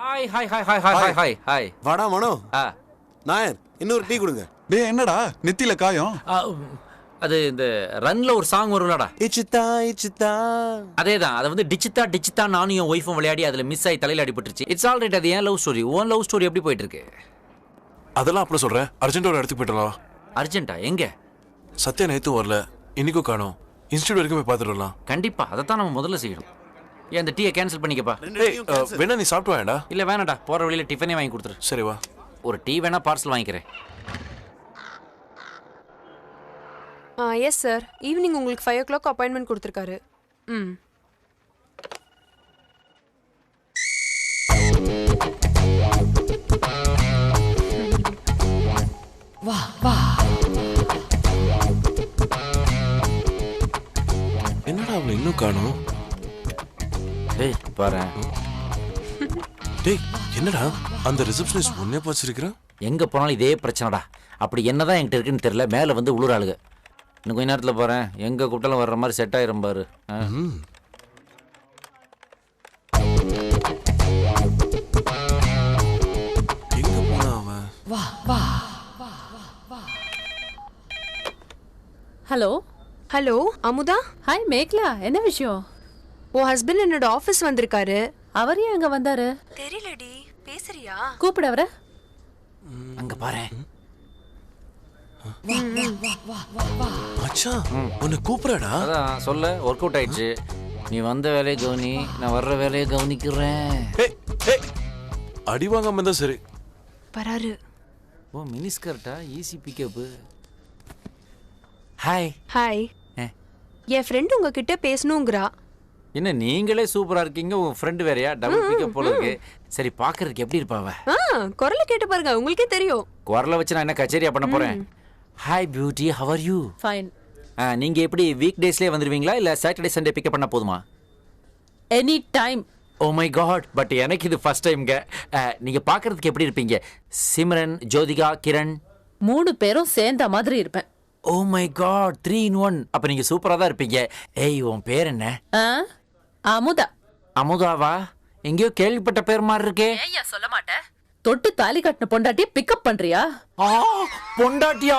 Hi hi hi hi hi hi hi. வாடா மனோ. நாயர், இன்னொரு டீ கொடுங்க. டேய், என்னடா நெத்தில காயம்? அது இந்த ரன்ல ஒரு சாங் வரும்லடா, இச்சிதா இச்சிதா. அதேதான். அதை வந்து டிச்சித்தா நானும் என் ஒய்ஃபும் விளையாடி அதுல மிஸ் ஆகி தலையில அடிபட்டுருச்சு. It's all right. அது ஏன் love story. Own love story எப்படி போயிட்டு இருக்கு? அதெல்லாம் அப்புறம் சொல்றேன். அர்ஜென்ட் ஒரு இடத்துக்கு போயிடலாம். அர்ஜென்ட்டா? எங்க? சத்யா நேத்து வரல, இன்னைக்கும் காணோம். இன்ஸ்டியூட் வரைக்கும் போய் பார்த்துட்டு வரலாம். கண்டிப்பா, அதைத்தான் நம்ம முதல்ல செய்யணும். ஏன் இந்த டீயை கேன்சல் பண்ணிக்கப்பா. வேணா நீ சாப்பிட்டு வாடா. இல்ல வேணாடா, போற வழியில டிஃபனே வாங்கி கொடுத்துரு. சரி வா. ஒரு டீ வேணா பார்சல் வாங்கிக்கிறேன். எஸ் சார், ஈவினிங் உங்களுக்கு 5 o'clock அப்பாயின்மெண்ட் கொடுத்துருக்காரு. வா வா. என்னடா அவளை இன்னும் காணோம்? டேய் பாரு. டேய், என்னடா அந்த ரிசப்ஷனிஸ்ட் முன்னே வச்சிருக்கிறான்? எங்க போனாலும் இதே பிரச்சனைடா. அப்படி என்னதான் என்கிட்ட இருக்குன்னு தெரியல. மேல வந்து உளுறாளுங்க. இன்னும் கொஞ்ச நேரத்தில் போறேன். எங்க கூப்பிட்டாலும் வர்ற மாதிரி செட் ஆயிரும் பாரு. எங்க போனா அவன்? வா வா. Hello hello Amudha. Hi Megala, என்ன விஷயம்? உன் ஹஸ்பண்ட் என்னோட ஆஃபீஸ் வந்திருக்காரு. அவர் ஏன் அங்க வந்தாரு? தெரியலடி. பேசுறியா? கூப்பிட அவரை. அங்க பாரு. மச்சான், உன்னை கூப்பிடுறடா. அதான் சொல்ல, ஒர்க் அவுட் ஆயிடுச்சு. நீ வந்த வேலையை கவனி, நான் வர்ற வேலையை கவனிக்கிறேன். அடி வாங்காம இருந்தா சரி. வராரு. ஓ, மினி ஸ்கர்ட்டா? Easy pickup. ஹாய். ஹாய். என் ஃப்ரெண்ட் உங்ககிட்ட பேசணுங்கிறா. என்ன நீங்களே சூப்பரா இருக்கீங்க, உங்க ஃப்ரெண்ட் வேறயா? டபுள் பிக்கப் போல இருக்கு. சரி, பாக்குறதுக்கு எப்படி இருப்பாவ? குரலை கேட்டு பாருங்க, உங்களுக்கே தெரியும். குரலை வச்சு நான் என்ன கச்சேரியா பண்ண போறேன்? Hi beauty, how are you? Fine. நீங்க எப்படி வீக் டேஸ்லயே வந்துருவீங்களா இல்ல சாட்டர்டே சண்டே பிக்கப் பண்ண போதுமா? Any time. Oh my god, but எனக்கு இது ஃபர்ஸ்ட் டைம்ங்க. நீங்க பாக்குறதுக்கு எப்படி இருப்பீங்க? சிம்ரன், ஜோதிகா, கிரண் 3 பேரும் சேர்ந்த மாதிரி இருப்பேன். Oh my god, 3 in 1. அப்ப நீங்க சூப்பரா தான் இருப்பீங்க. ஏய், உன் பேர் என்ன? அமுதா. அமுதாவா? எங்கேயோ கேள்விப்பட்ட பேர் மாதிரி இருக்கே. ஏய்யா சொல்ல மாட்டேன். தொட்டு தாலி கட்டின பொண்டாட்டியை பிக்கப் பண்றியா? பொண்டாட்டியா?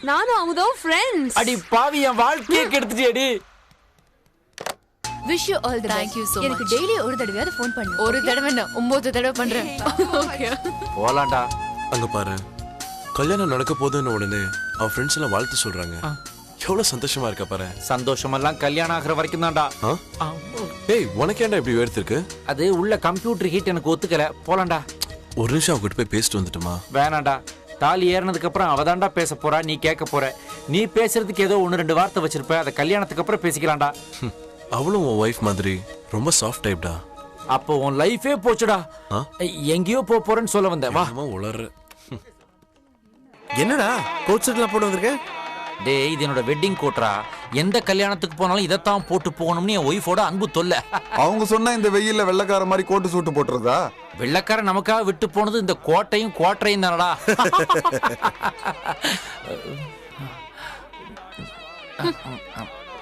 நானும் அமுதாவும் ஃப்ரெண்ட்ஸ். அடி பாவி, என் வாழ்க்கையை கெடுத்துட்டியேடி. Wish you all the best. Thank you so எனக்கு much. டெய்லி ஒரு தடவையாவது ஃபோன் பண்ணு. ஒரு தடவை என்ன 9 தடவை பண்றேன். ஓகே. போலாம்டா. அங்க பாரு, கல்யாணம் நடக்க போதுன்னு உடனே அவன் ஃப்ரெண்ட்ஸ் எல்லாம் வாழ்த்து சொல்றாங்க. எவ்வளவு சந்தோஷமா இருக்கா பாரு. சந்தோஷமெல்லாம் கல்யாணம் ஆகிற வரைக்கும் தான்டா. ஏய், உனக்கு ஏன்டா இப்படி வேர்த்திருக்கு? அது உள்ள கம்ப்யூட்டர் ஹீட் எனக்கு ஒத்துக்கல. போலாம்டா. ஒரு நிமிஷம் அவகிட்ட போய் பேசிட்டு வந்துட்டுமா? வேணாண்டா. தாலி ஏறினதுக்கு அப்புறம் அவதான்டா பேச போறா, நீ கேட்க போற. நீ பேசுறதுக்கு ஏதோ 1-2 வார்த்தை வச்சிருப்ப, அதை கல்யாணத்துக்கு அப்புறம் பேசிக்கலாம்டா. அவளும் உன் ஒய்ஃப் மாதிரி ரொம்ப சாஃப்ட் டைப்டா. அப்போ உன் லைஃபே போச்சுடா. எங்கேயோ போறேன்னு சொல்ல வந்தேன். வா. உளற. என்னடா கோட்ஸ்லாம் போட்டு வந்திருக்க? டேய், இது என்னோட வெட்டிங் கோட்ரா. எந்த கல்யாணத்துக்கு போனாலும் இதைத்தான் போட்டு போகணும்னு என் ஒய்ஃபோட அன்பு தொல்லை. அவங்க சொன்னா இந்த வெயில்ல வெள்ளக்கார மாதிரி கோட்டு சூட்டு போட்டுறதா? வெள்ளக்கார நமக்காக விட்டு போனது இந்த கோட்டையும் கோட்டையும் தானடா.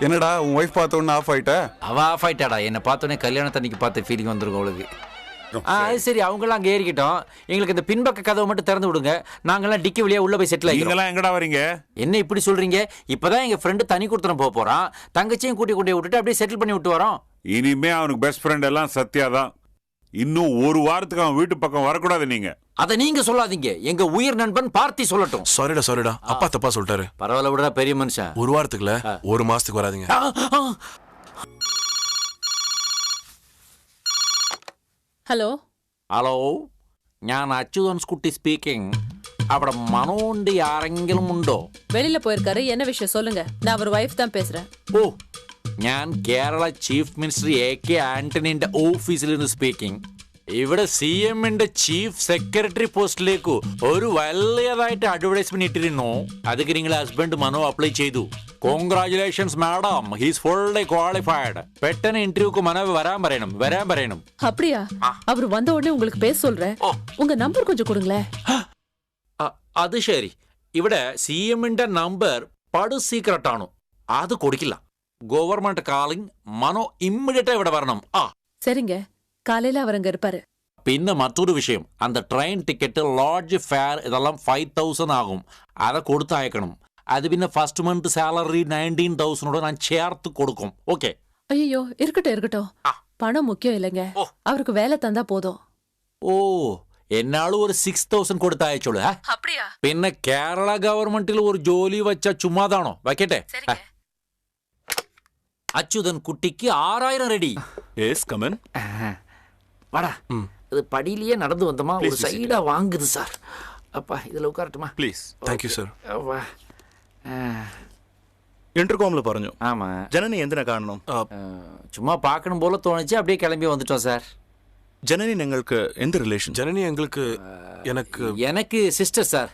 என்னடா உன் ஒய்ஃப் பார்த்த உடனே ஆஃப் ஆயிட்ட? அவ ஆஃப் ஆயிட்டாடா. என்ன பார்த்தோன்னே கல்யாணத்தன்னைக்கு பார்த்த ஃபீலிங் வந்துருக்கும் அவளுக்கு. சரி, அவங்களாம் அங்கே ஏறிக்கிட்டோம். எங்களுக்கு இந்த பின்பக்க கதவை மட்டும் திறந்து விடுங்க. நாங்கெல்லாம் டிக்கி வழியா உள்ள போய் செட்டில் ஆகிக்கலாம். எங்கடா வரீங்க? என்ன இப்படி சொல்றீங்க? இப்பதான் எங்க ஃப்ரெண்டு தனி கொடுத்துன போறான். தங்கச்சியும் கூட்டி கொண்டு விட்டுட்டு அப்படியே செட்டில் பண்ணி விட்டு வரோம். இனிமே அவனுக்கு பெஸ்ட் ஃப்ரெண்ட் எல்லாம் சத்யா தான். இன்னும் 1 வாரத்துக்கு அவன் வீட்டு பக்கம் வரக்கூடாது. நீங்க அதை நீங்க சொல்லாதீங்க. எங்க உயிர் நண்பன் பார்த்தி சொல்லட்டும். சாரிடா, அப்பா தப்பா சொல்லிட்டாரு. பரவாயில்ல விட, பெரிய மனுஷன். 1 வாரத்துக்குல 1 மாசத்துக்கு வராதீங்க. ഹലോ ഹലോ, ഞാൻ അച്യുതൻസ് കുട്ടി സ്പീക്കിംഗ്. അവിടെ மனோண்டு யாரெങ്കിലും ഉണ്ടോ? வெளியில போயிருக்காரு. என்ன விஷயம் சொல்லுங்க. நான் அவர் வைஃப் தான் பேசுறேன். ഓ, ഞാൻ കേരള ചീഫ് മിനിസ്റ്റർ AK ആന്റണിന്റെ ഓഫീസിൽ നിന്ന് സ്പീക്കിംഗ്. ഇവിടെ CMന്റെ ചീഫ് സെക്രട്ടറി പോസ്റ്റിലേക്ക് ഒരു വലിയതായിട്ട് അഡ്വർടൈസ്മെന്റ് ഇട്ടിരുന്നു. அதுக்கு നിങ്ങൾ ഹസ്ബൻഡ് മനോ അപ്ലൈ ചെയ്തു. Congratulations madam, he's fully qualified. പെട്ടെന്ന് ഇന്റർവ്യൂக்கு മനോ വരാൻ പറയണം. அப்படியா? அவர் வந்த உடனே உங்களுக்கு பேச சொல்றேன். உங்க நம்பர் கொஞ்சம் கொடுங்களேன். അത് ശരി. ഇവിടെ CMന്റെ നമ്പർ പടു സീക്രട്ട് ആണ്. അത് കൊടുക്കില്ല. ഗവൺമെന്റ് കാളിംഗ്, മനോ ഇമ്മീഡിയറ്റ് ഇവിടെ വരണം. சரிங்க, காலையில அவர் அங்க இருப்பாரு. പിന്നെ മറ്റൊരു വിഷയം, அந்த ட்ரெயின் டிக்கெட், லாட்ஜ் ஃபேர் இதெல்லாம் 5000 ആകും. அதை கொடுத்து அயக்கணும். அது പിന്നെ ഫസ്റ്റ് മന്ത് സാലറി 19,000 நான் சேர்த்து கொடுக்கும். ஓகே? ஐயோ, இருக்கட்டும். பணம் முக்கியம் இல்லைங்க. அவருக்கு வேலை தந்தா போதும். ഓ, എന്നാളും ഒരു 6000 കൊടുത്ത് അയച്ചോളൂ. அப்படியா? പിന്നെ കേരള ഗവൺമെന്റിൽ ഒരു ജോലി വെച്ച ചുമ്മാതാണോ? വയ്ക്കട്ടെ. അച്യുതൻ കുട്ടിക്ക് 6000 ரெடி. S come on. வாடா. இது படியிலேயே நடந்து வந்தமா, ஒரு சைடா வாங்குது சார். அப்பா, இதுல உட்காரட்டுமா? ப்ளீஸ். Thank you sir. ഇന്റർകോമിൽ പറഞ്ഞു. ஆமா. ജനനി എന്തിനാ കാണണം? சும்மா பார்க்கணும் போல தோணுச்சு, அப்படியே கிளம்பி வந்துட்டோம் சார். ജനനി നിങ്ങൾക്ക് എന്ത് റിലേഷൻ? ஜனனி எங்களுக்கு எனக்கு சிஸ்டர் சார்.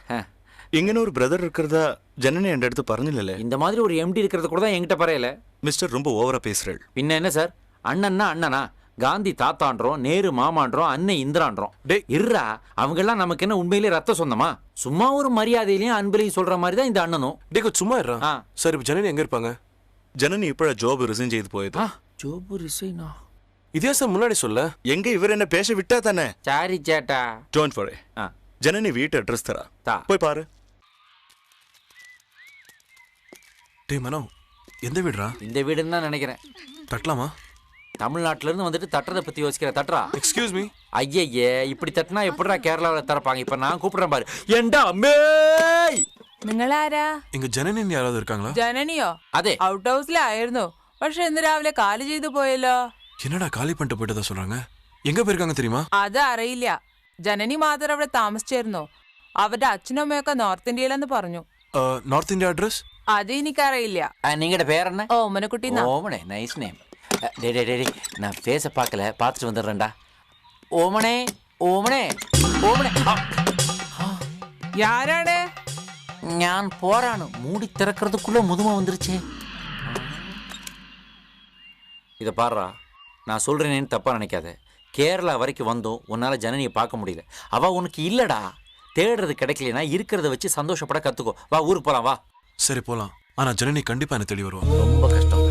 ഇങ്ങനെ ഒരു ബ്രദർ இருக்கிறதா ஜனனி என் அடுத்து പറഞ്ഞില്ലല്ലേ? இந்த மாதிரி ஒரு MD இருக்கிறது கூட தான் என்கிட்ட பரையல. மிஸ்டர் ரொம்ப ஓவரா பேசுறேள். பின்ன என்ன சார், அண்ணன்னா அண்ணனா, காந்தி தாத்தான்றோம், நேரு மாமான்றோம், அண்ணன் இந்திரான்றோம். இருறா, அவங்கெல்லாம் நமக்கு என்ன உண்மையிலே ரத்த சொந்தமா? சும்மா ஒரு மரியாதையிலையும் அன்பிலையும் சொல்ற மாதிரி தான் இந்த அண்ணனும். டேய், சும்மா இருடா. சார், இப்போ ஜனனி எங்க இருப்பாங்க? ஜனனி இப்போட ஜாப் ரிசைன் செய்து போயது. ஜாப் ரிசைனா? இதே சார் முன்னாடி சொல்ல. எங்க இவர் என்ன பேச விட்டா தானே? சாரி சேட்டா. Don't worry. ஜனனி வீட்டு அட்ரஸ் தரா, போய் பாரு. டேய் மனோ, எந்த வீடுடா? இந்த வீடுன்னு தான் நினைக்கிறேன். தட்டலாமா? தமிழ்நாட்டுல இருந்து வந்துட்டு தட்டுறதை பத்தி யோசிக்கிற. தட்டுறா. Excuse me. ஐயே, இப்படி தட்டினா எப்படிடா கேரளாவில் திறப்பாங்க? இப்ப நான் கூப்பிடுறேன் பாரு. ஏண்டா அம்மே, നിങ്ങളാരാ? இங்க ജനനി யாராவது இருக்காங்களா? ജനനിയോ? അതെ. ഔട്ട് ഹൗസിലായിരുന്നു. പക്ഷെ ഇന്ന് രാവിലെ കാലി ചെയ്തു പോയല്ലോ. என்னடா காலி பண்ணிட்டு போயிட்டதா சொல்றாங்க? எங்க போயிருக்காங்க தெரியுமா? അത് അറിയില്ല. ജനനി മാത്രം അവിടെ താമസിച്ചിരുന്നു. അവരുടെ അച്ഛനും അമ്മയൊക്കെ നോർത്ത് ഇന്ത്യയിലെന്ന് പറഞ്ഞു. North India address? അത് എനിക്കറിയില്ല. നിങ്ങളുടെ പേരെന്നെ? ഓമനക്കുട്ടി. ഓമനെ, നൈസ് നെയിം. நான் பேச பார்க்கல, பார்த்துட்டு வந்துடுறேன்டா. ஓமனே, ஓமனே, ஓமனே. யாராണ്? ഞാൻ പോരാണ്. மூடி திறக்கிறதுக்குள்ள முதுமை வந்துருச்சு. இதை பாடுறா, நான் சொல்றேனேன்னு தப்பா நினைக்காத. கேரளா வரைக்கும் வந்தோம், உன்னால ஜனனியை பார்க்க முடியல. அவ உனக்கு இல்லடா. தேடுறது கிடைக்கலனா இருக்கிறத வச்சு சந்தோஷப்பட கத்துக்கோ. வா ஊருக்கு போலாம் வா. சரி போலாம். ஆனா ஜனனி கண்டிப்பா என்ன தேடி வருவா. ரொம்ப கஷ்டம்.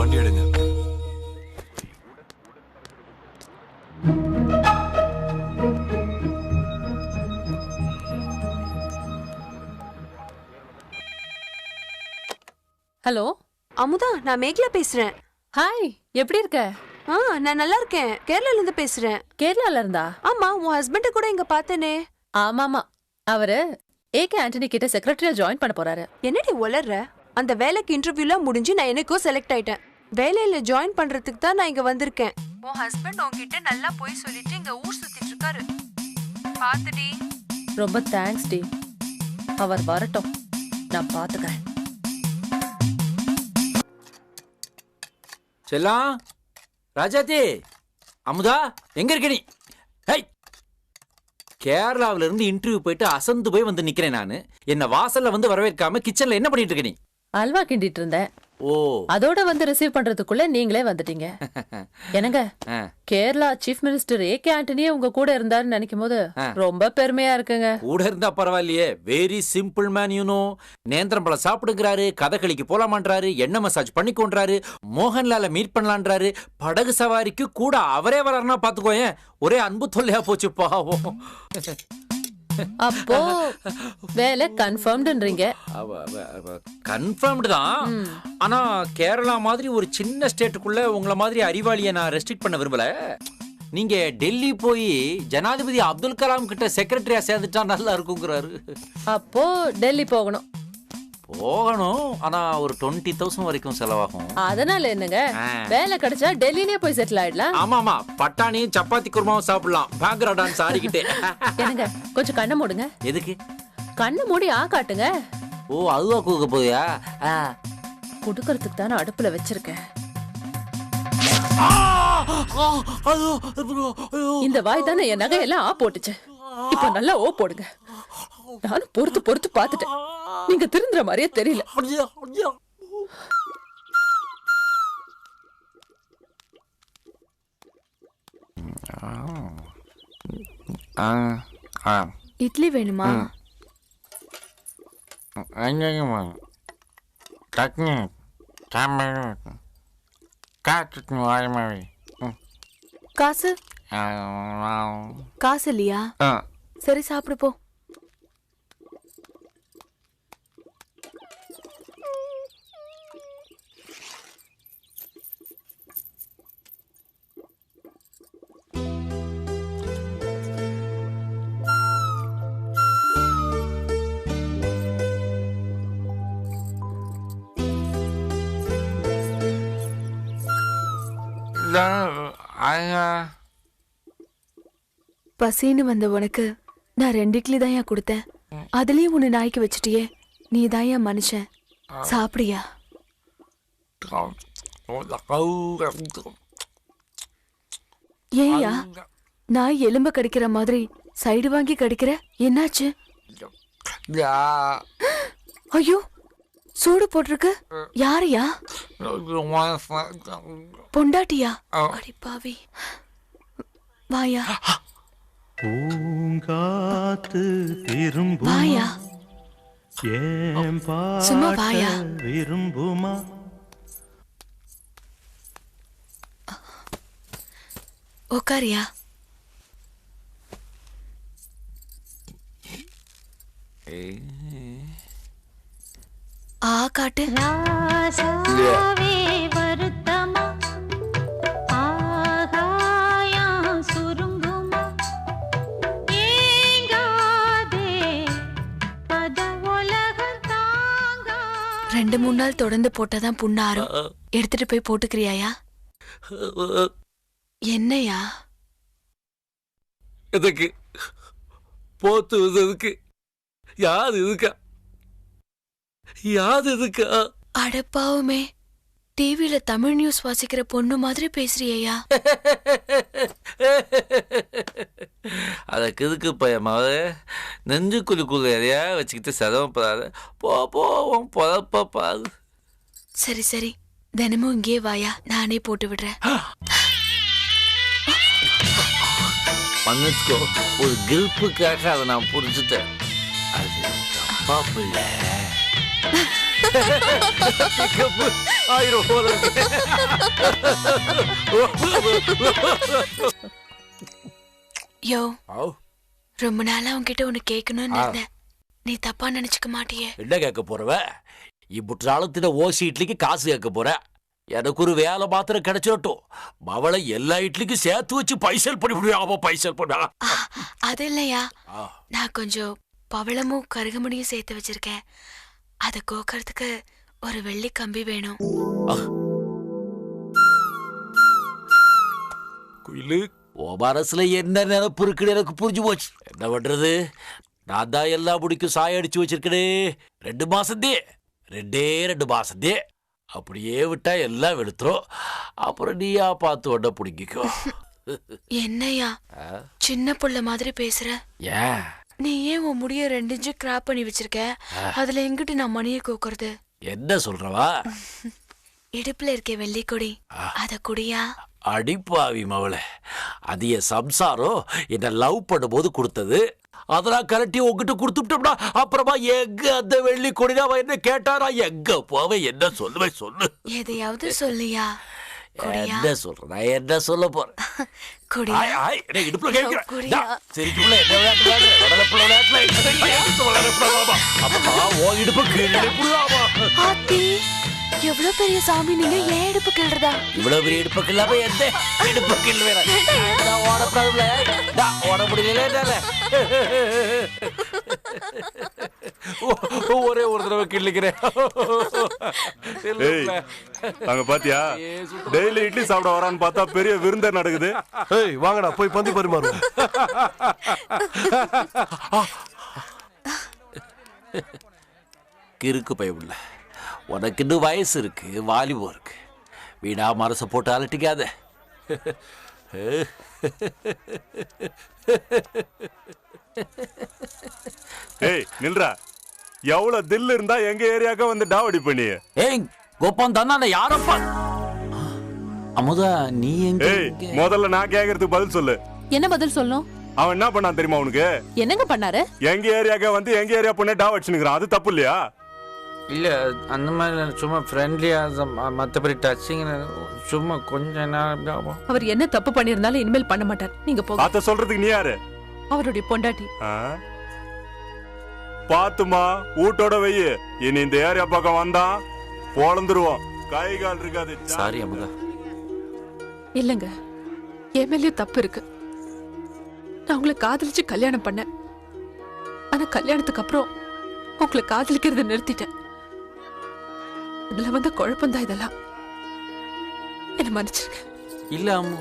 வண்டி எடுங்க. ஹலோ அமுதா, நான் மேகலா பேசுறேன். ஹாய், எப்படி இருக்க? நான் நல்லா இருக்கேன். கேரளால இருந்து பேசுறேன். கேரளால இருந்தா? ஆமா, உன் ஹஸ்பண்ட் கூட இங்க பார்த்தேனே. ஆமாமா, அவரு ஏகே ஆண்டனி கிட்ட செக்ரட்டரியா ஜாயின் பண்ண போறாரு. என்னடி உளர்ற? அந்த வேலைக்கு இன்டர்வியூலாம் முடிஞ்சு நான் எனக்கும் செலக்ட் ஆயிட்டேன். வேலையில ஜாயின் பண்றதுக்கு தான் நான் இங்க வந்திருக்கேன். உன் ஹஸ்பண்ட் உன்கிட்ட நல்லா போய் சொல்லிட்டு இங்க ஊர் சுத்திட்டு இருக்காரு. பாத்துடி. ரொம்ப தேங்க்ஸ் டி. அவர் வரட்டும், நான் பாத்துக்கிறேன். செல்லாம், ராஜாத்தி, அமுதா, எங்க இருக்க நீ? ஹை, கேரளாவில இருந்து இன்டர்வியூ போயிட்டு அசந்து போய் வந்து நிக்கிறேன் நானு. என்ன வாசல்ல வந்து வரவேற்காம கிச்சன்ல என்ன பண்ணிட்டு இருக்க நீ? அல்வா கிண்டிட்டு இருந்தேன். ஓ, அதோட வந்து ரிசீவ் பண்றதுக்குள்ள நீங்களே வந்துட்டீங்க. என்னங்க, கேரளா சீஃப் மினிஸ்டர் ஏகே ஆண்டனியே உங்க கூட இருந்தாருன்னு நினைக்கும் போது ரொம்ப பெருமையா இருக்குங்க. கூட இருந்தா பரவாயில்லையே. Very simple man you know. நேந்திரம் பழம் சாப்பிடுங்கிறாரு, கதகளிக்கு போலாமான்றாரு, எண்ணெய் மசாஜ் பண்ணிக்கொன்றாரு, மோகன்லால மீட் பண்ணலான்றாரு, படகு சவாரிக்கு கூட அவரே வராருன்னா பாத்துக்கோயேன். ஒரே அன்பு தொல்லையா போச்சு பாவம். அப்போ வேலை கன்ஃபர்ம்டுன்றீங்க? கன்ஃபர்ம்டு தான். ஆனா கேரளா மாதிரி ஒரு சின்ன ஸ்டேட்டுக்குள்ள உங்களை மாதிரி அறிவாளியை நான் ரெஸ்ட்ரிக்ட் பண்ண விரும்பல. நீங்க டெல்லி போய் ஜனாதிபதி அப்துல் கலாம் கிட்ட செக்ரட்டரியா சேர்ந்துட்டா நல்லா இருக்குங்கிறாரு. அப்போ டெல்லி போகணும். ஆனா ஒரு 20,000 வரைக்கும் செலவாகும். அதனால என்னங்க, வேலை கிடைச்சா டெல்லியிலே போய் செட்டில் ஆயிடலாம். ஆமாமா, பட்டாணியும் சப்பாத்தி குருமாவும் சாப்பிடலாம் பேக்ரவுண்ட் டான்ஸ் ஆடிக்கிட்டே. என்னங்க, கொஞ்சம் கண்ணை மூடுங்க. எதுக்கு? கண்ணை மூடி காட்டுங்க. ஓ, அதுவா கூக்க போயா? குடுக்கறதுக்கு தானே அடுப்புல வச்சிருக்கேன். இந்த வாய் தானே என் நகையெல்லாம் போட்டுச்சு. இப்ப நல்லா போடுங்க. நானும் பொறுத்து பாத்துட்டேன். நீங்க திருந்துற மாதிரியே தெரியல. இட்லி வேணுமா? காசு காசு இல்லையா? சரி, சாப்பிடு போ. பசின்னு வந்த உனக்கு நான் 2 இட்லி தான் கொடுத்தேன். அதுலயும் உன்னை நாய்க்கு வச்சுட்டியே. நீ தான் மனுஷன். சாப்பிடியா? ஏயா நாய் எலும்ப கடிக்கிற மாதிரி சைடு வாங்கி கடிக்கிற? என்னாச்சு? ஐயோ, சூடு போட்டிருக்கு. யாரையா? பொண்டாட்டியா? அடிப்பாவி, வாயா. பூங்காத்து திரும்புமா, வாயா. ஏன் சும்மா வாயா. பாட்ட விரும்புமா? உக்காரியா. காட்டு. ரெண்டு மூணு நாள் தொடர்ந்து போட்டாதான் புண்ணாரும். எடுத்துட்டு போய் போட்டுக்கிறியாயா? என்னையா? எதுக்கு போத்துவதற்கு? யாது இதுக்கா? யாது இதுக்கா? அடப்பாவுமே, டிவில தமிழ் நியூஸ் வாசிக்கிற பொண்ணு மாதிரி பேசுறியா? அதுக்கு எதுக்கு பயமாவ? நெஞ்சுக்குள்ளுக்குள்ள எதையா வச்சுக்கிட்டு சதவப்படாத. போவோம் பொதப்பா. சரி சரி, தினமும் இங்கே வாயா, நானே போட்டு விடுறேன். மன்னிச்சுக்கோ, ஒரு கில்ப்புக்காக அதை நான் புரிஞ்சுட்டேன். அது தப்பா பிள்ளை. ஆயிரம் போல இருக்கு. யோ, ரொம்ப நாளா உன்கிட்ட ஒண்ணு கேட்கணும்னு இருந்தேன். நீ தப்பா நினைச்சுக்க மாட்டியே? என்ன கேட்க போறவ? இப்புற்றாலத்தின ஓசி இட்லிக்கு காசு கேட்க போற. எனக்கு ஒரு வேலை மாத்திரம் கிடைச்சிடட்டும், அவளை எல்லா இட்லிக்கும் சேர்த்து வச்சு பைசல் பண்ணி முடியாம பைசல் பண்ண. அது இல்லையா, நான் கொஞ்சம் பவளமும் கருகமணியும் சேர்த்து வச்சிருக்கேன். அதை கோக்கறதுக்கு ஒரு வெள்ளி கம்பி வேணும். குயிலு, ஓ மனசுல என்ன நினைப்பு இருக்குன்னு எனக்கு புரிஞ்சு போச்சு. என்ன பண்றது, நான் தான் எல்லா முடிக்கும் சாய அடிச்சு வச்சிருக்கேனே. 2 மாசத்தே, 2 மாசத்தே. அப்படியே விட்டா எல்லாம் வெளுத்துரும். அப்புறம் நீயா பார்த்து உடனே பிடிங்கிக்கோ. என்னையா சின்ன புள்ள மாதிரி பேசுற? ஏன் நீ ஏன் உன் முடிய 2 இன்ச்சு கிராப் பண்ணி வச்சிருக்க? அதுல எங்கிட்டு நான் மணியை கோக்குறது? என்ன சொல்றவா? இடுப்புல இருக்க வெள்ளிக்கொடி, அத குடியா? அடிப்பாவி மவளை, அது என் சம்சாரம் என்ன லவ் பண்ணும்போது கொடுத்தது. அதெல்லாம் கரெக்டி உங்ககிட்ட கொடுத்துட்டோம்னா அப்புறமா எங்க அந்த வெள்ளி கொடினா அவன் என்ன கேட்டாரா? எங்க போவேன், என்ன சொல்லுவேன் சொல்லு. எதையாவது சொல்லியா? என்ன சொல்றேன், நான் என்ன சொல்ல போறேன்? குடியா? இடுப்புல கேட்கிறேன். சரிக்குள்ள என்ன விளையாட்டு விளையாடுறேன்? வடலப்புல விளையாட்டுல அப்பா ஓ இடுப்பு கீழே புரியாமா? எவ்வளவு பெரிய சாமி நீங்க, ஏன் இடுப்பு கிள்றதா? இவ்வளவு பெரிய இடுப்பு கிள்ளாம எந்த இடுப்பு கிள் வேற ஓட முடியல. ஒரே ஒரு தடவை கிள்ளிக்கிறேன். அங்க பாத்தியா, டெய்லி இட்லி சாப்பிட வரான்னு பார்த்தா பெரிய விருந்தர் நடக்குது. வாங்கடா போய் பந்தி பரிமாறுவோம். கிறுக்கு பயவுள்ள, உனக்கு இன்னும் வயசு இருக்கு, வாலிபம் இருக்கு. வீணா மரசை போட்டு அலட்டிக்காத. ஏய் நில்றா, எவ்வளவு தில் இருந்தா எங்க ஏரியாக்க வந்து டாவடி பண்ணி. ஏய் கோபான் தானே, யாரப்பா? அமுதா நீ எங்க? ஏய் முதல்ல நான் கேக்குறதுக்கு பதில் சொல்லு. என்ன பதில் சொல்லணும்? அவன் என்ன பண்ணான் தெரியுமா உனக்கு? என்னங்க பண்ணாரு? எங்க ஏரியாக்க வந்து எங்க ஏரியா பொண்ணே டாவ் அடிச்சுக்கிறான். அது தப்பு இல்லையா? இல்ல அந்த மாதிரி சும்மா ஃப்ரெண்ட்லியா, மற்றபடி டச்சிங் சும்மா கொஞ்சம் நேரம். அவர் என்ன தப்பு பண்ணிருந்தாலும் இனிமேல் பண்ண மாட்டார். நீங்க போங்க. அத சொல்றதுக்கு நீ யாரு? அவருடைய பொண்டாட்டி. பாத்துமா வீட்டோட வெய்ய, இனி இந்த ஏரியா பக்கம் வந்தா பொழந்துருவோம். கை கால் இருக்காது. சாரி அமுதா. இல்லங்க, என் மேலயும் தப்பு இருக்கு. நான் உங்களை காதலிச்சு கல்யாணம் பண்ணேன். ஆனா கல்யாணத்துக்கு அப்புறம் உங்களை காதலிக்கிறத நிறுத்திட்டேன். இதுல வந்த குழப்பம் தான் இதெல்லாம். என்ன மன்னிச்சிருங்க. இல்ல அம்மு,